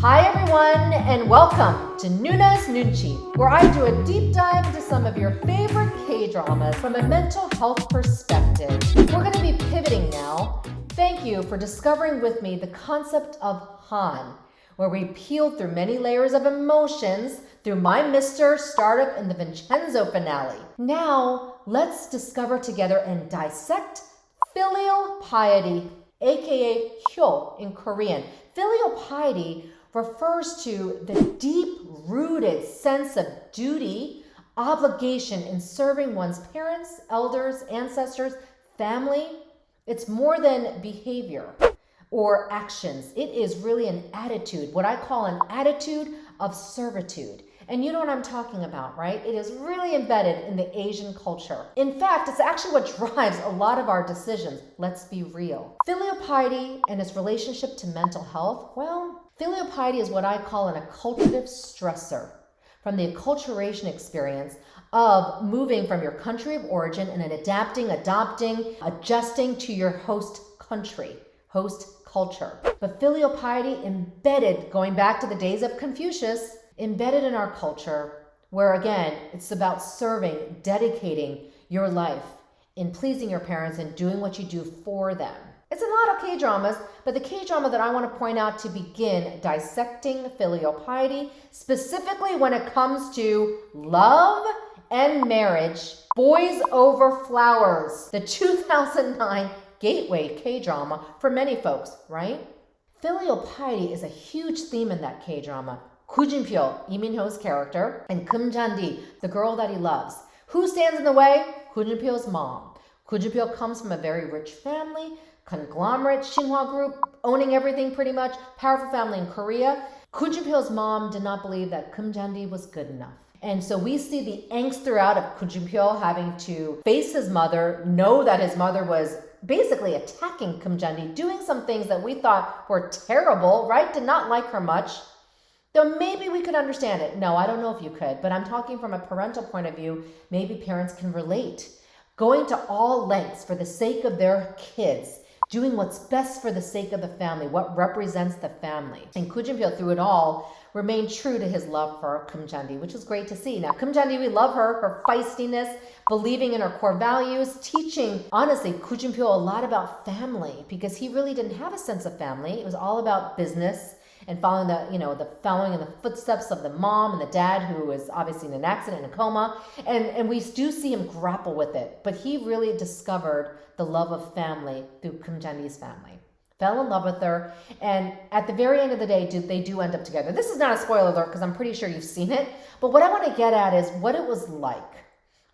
Hi everyone, and welcome to Noona's Noonchi, where I do a deep dive into some of your favorite K-dramas from a mental health perspective. We're going to be pivoting now. Thank you for discovering with me the concept of Han, where we peeled through many layers of emotions through My Mr. Startup and the Vincenzo finale. Now, let's discover together and dissect Filial Piety, aka Hyo in Korean. Filial piety refers to the deep-rooted sense of duty, obligation in serving one's parents, elders, ancestors, family. It's more than behavior or actions. It is really an attitude, what I call an attitude of servitude. And you know what I'm talking about, right? It is really embedded in the Asian culture. In fact, it's actually what drives a lot of our decisions. Let's be real. Filial piety and its relationship to mental health, well, filial piety is what I call an acculturative stressor from the acculturation experience of moving from your country of origin and then adapting, adopting, adjusting to your host country, host culture. But filial piety embedded, going back to the days of Confucius, embedded in our culture, where again, it's about serving, dedicating your life in pleasing your parents and doing what you do for them. It's a lot of K-dramas, but the K-drama that I want to point out to begin dissecting filial piety, specifically when it comes to love and marriage, Boys Over Flowers, the 2009 gateway K-drama for many folks, right? Filial piety is a huge theme in that K-drama. Jun-pyo, Lee Min-ho's character, and Geum Jan-di, the girl that he loves. Who stands in the way? Jun-pyo's mom. Jun-pyo comes from a very rich family, conglomerate, Shinhwa group, owning everything pretty much, powerful family in Korea. Jun-pyo's mom did not believe that Geum Jan-di was good enough. And so we see the angst throughout of Jun-pyo having to face his mother, know that his mother was basically attacking Geum Jan-di, doing some things that we thought were terrible, right? Did not like her much. Though maybe we could understand it. No, I don't know if you could, but I'm talking from a parental point of view. Maybe parents can relate. Going to all lengths for the sake of their kids, doing what's best for the sake of the family, what represents the family. And Jun-pyo, through it all, remained true to his love for Geum Jan-di, which is great to see. Now, Geum Jan-di, we love her feistiness, believing in her core values, teaching, honestly, Jun-pyo a lot about family, because he really didn't have a sense of family. It was all about business and following following in the footsteps of the mom and the dad, who was obviously in an accident, in a coma. And we do see him grapple with it. But he really discovered the love of family through Geum Jan-di's family. Fell in love with her, and at the very end of the day, they do end up together. This is not a spoiler alert because I'm pretty sure you've seen it. But what I want to get at is what it was like,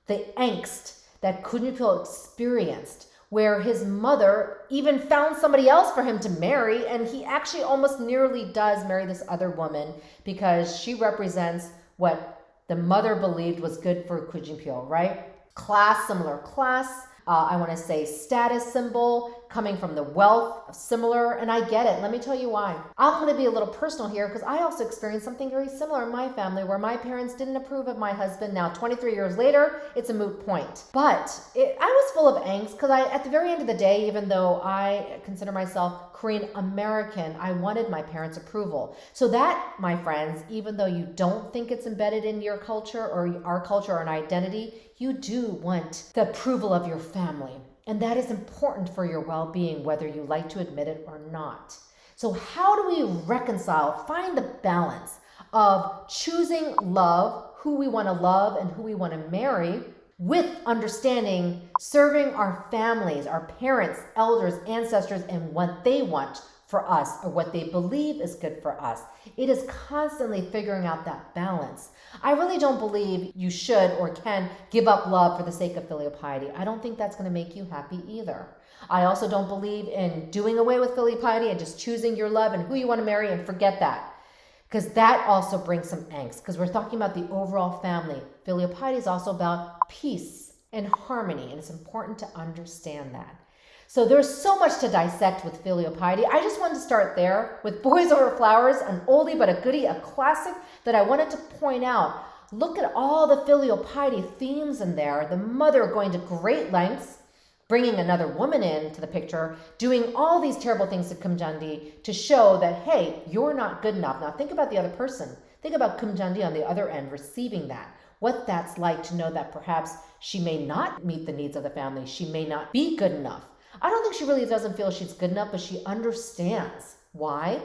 the angst that Jun-pyo experienced, where his mother even found somebody else for him to marry, and he actually almost nearly does marry this other woman because she represents what the mother believed was good for Jun-pyo, right? Class, similar class. I want to say status symbol, coming from the wealth, similar, and I get it. Let me tell you why. I'm going to be a little personal here because I also experienced something very similar in my family where my parents didn't approve of my husband. Now, 23 years later, it's a moot point. But I was full of angst because at the very end of the day, even though I consider myself Korean American, I wanted my parents' approval. So that, my friends, even though you don't think it's embedded in your culture or our culture or an identity, you do want the approval of your family. And that is important for your well-being, whether you like to admit it or not. So how do we reconcile, find the balance of choosing love, who we want to love and who we want to marry, with understanding serving our families, our parents, elders, ancestors, and what they want for us or what they believe is good for us? It is constantly figuring out that balance. I really don't believe you should or can give up love for the sake of filial piety. I don't think that's going to make you happy either. I also don't believe in doing away with filial piety and just choosing your love and who you want to marry and forget that, because that also brings some angst, because we're talking about the overall family. Filial piety is also about peace and harmony, and it's important to understand that. So there's so much to dissect with filial piety. I just wanted to start there with Boys Over Flowers, an oldie but a goodie, a classic that I wanted to point out. Look at all the filial piety themes in there. The mother going to great lengths bringing another woman into the picture, doing all these terrible things to Geum Jan-di to show that, hey, you're not good enough. Now think about the other person. Think about Geum Jan-di on the other end receiving that. What that's like to know that perhaps she may not meet the needs of the family. She may not be good enough. I don't think she really doesn't feel she's good enough, but she understands. Why?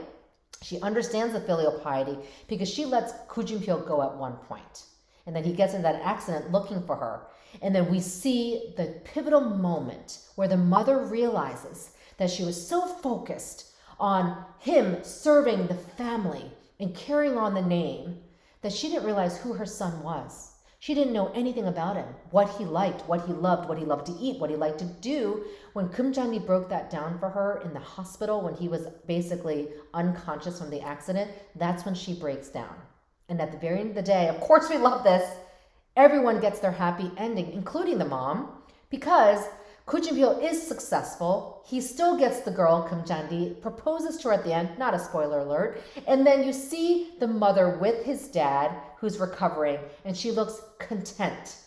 She understands the filial piety because she lets Jun-pyo go at one point. And then he gets in that accident looking for her. And then we see the pivotal moment where the mother realizes that she was so focused on him serving the family and carrying on the name that she didn't realize who her son was. She didn't know anything about him, what he liked, what he loved to eat, what he liked to do. When Geum Jan-di broke that down for her in the hospital, when he was basically unconscious from the accident, that's when she breaks down. And at the very end of the day, of course we love this, everyone gets their happy ending, including the mom, because Jun-pyo is successful. He still gets the girl, Geum Jan-di, proposes to her at the end, not a spoiler alert. And then you see the mother with his dad who's recovering, and she looks content,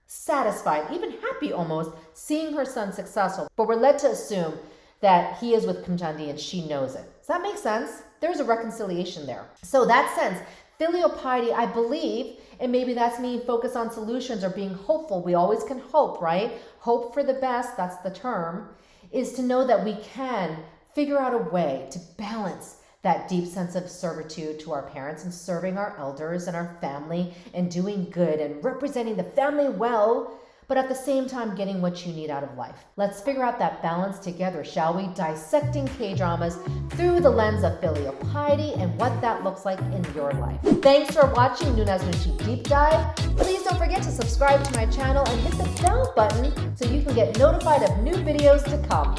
satisfied, even happy almost, seeing her son successful. But we're led to assume that he is with Geum Jan-di and she knows it. Does that make sense? There's a reconciliation there. So that sense, filial piety, I believe, and maybe that's me focus on solutions or being hopeful. We always can hope, right? Hope for the best, that's the term, is to know that we can figure out a way to balance that deep sense of servitude to our parents and serving our elders and our family and doing good and representing the family well, but at the same time getting what you need out of life. Let's figure out that balance together, shall we? Dissecting K-dramas through the lens of filial piety and what that looks like in your life. Thanks for watching Noona's Noonchi Deep Dive. Please don't forget to subscribe to my channel and hit the bell button so you can get notified of new videos to come.